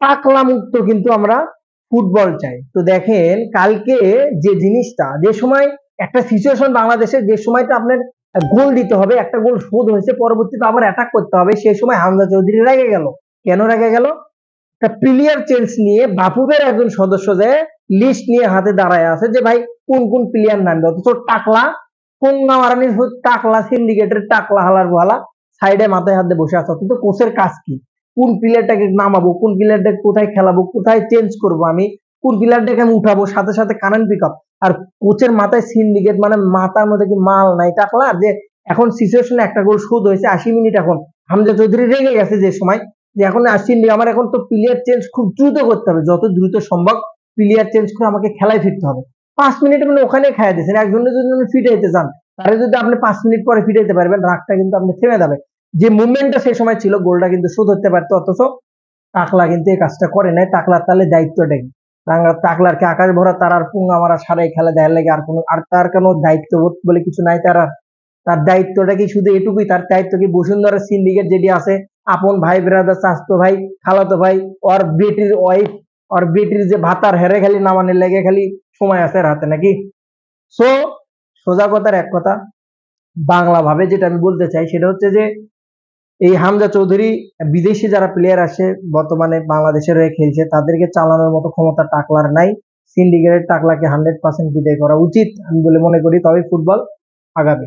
টাকলা মুক্ত কিন্তু আমরা ফুটবল চাই। তো দেখেন কালকে যে জিনিসটা, যে সময় একটা সিচুয়েশন বাংলাদেশের, যে সময়টা আপনার গোল দিতে হবে, একটা গোল শোধ হয়েছে, পরবর্তীতে আবার অ্যাটাক করতে হবে, সেই সময় হামজা চৌধুরী রেগে গেল। কেন রেগে গেল? একটা প্লেয়ার চেঞ্জ নিয়ে বাফুফের একজন সদস্য যে লিস্ট নিয়ে হাতে দাঁড়ায় আছে যে ভাই কোন কোন প্লেয়ার নামবে, অথচ টাকলা মারানির টাকলা সিন্ডিকেটের টাকলা হালার বহালা সাইডে মাথায় হাতে বসে আছে। অথচ কোচের কাজ কি? কোন প্লেয়ারটাকে নামাবো, কোন প্লেয়ারটাকে কোথায় খেলাবো, কোথায় চেঞ্জ করব আমি, কোন প্লেয়ারটাকে আমি উঠাবো, সাথে সাথে কারেন্ট পিক আপ। আর কোচের মাথায় সিন্ডিকেট, মানে মাথার মধ্যে কি মাল নাই টাকলা? যে এখন সিচুয়েশনে একটা গোল শোধ হয়েছে 80 মিনিট, এখন হামজা চৌধুরী রেগে গেছে যে সময়, যে এখন আসিনি, আমার এখন তো প্লেয়ার চেঞ্জ খুব দ্রুত করতে হবে, যত দ্রুত সম্ভব প্লেয়ার চেঞ্জ করে আমাকে খেলায় ফিরতে হবে। 5 মিনিট মানে ওখানে খাইয়া দিয়েছেন। একজনের যদি আপনি ফিটাইতে চান, তাহলে যদি আপনি 5 মিনিট পরে ফিটাইতে পারবেন, রাগটা কিন্তু আপনি থেমে যাবে। যে মুভমেন্টটা সেই সময় ছিল, গোলটা কিন্তু শোধ হতে পারতো, অথচ টাকলা কিন্তু এই কাজটা করে নাই। টাকলার তাহলে দায়িত্বটা কি? টাকলার কি আকাশ ভরা তার আর পুঙ্গা মারা সারাই খেলা দেখার লাগে আর তার কোনো দায়িত্ববোধ বলে কিছু নাই? তার দায়িত্বটা কি শুধু এটুকুই? তার দায়িত্ব কি বসুন্ধরা সিন্ডিকেট যেটি আছে, আপন ভাই ব্রাদার, চাচতো ভাই, খালাতো ভাই, ওর বেটির ওয়াইফ, ওর বেটির যে ভাতার হেরে খালি নামানের লেগে খালি সময় আছে হাতে নাকি? সো সোজা কথার এক কথা, বাংলা ভাবে যেটা আমি বলতে চাই সেটা হচ্ছে যে এই হামজা চৌধুরী, বিদেশি যারা প্লেয়ার আসে বর্তমানে বাংলাদেশের হয়ে খেলছে, তাদেরকে চালানোর মতো ক্ষমতা টাকলার নাই। সিন্ডিকেটের টাকলাকে 100% বিদায় করা উচিত আমি বলে মনে করি, তবে ফুটবল আগাবে।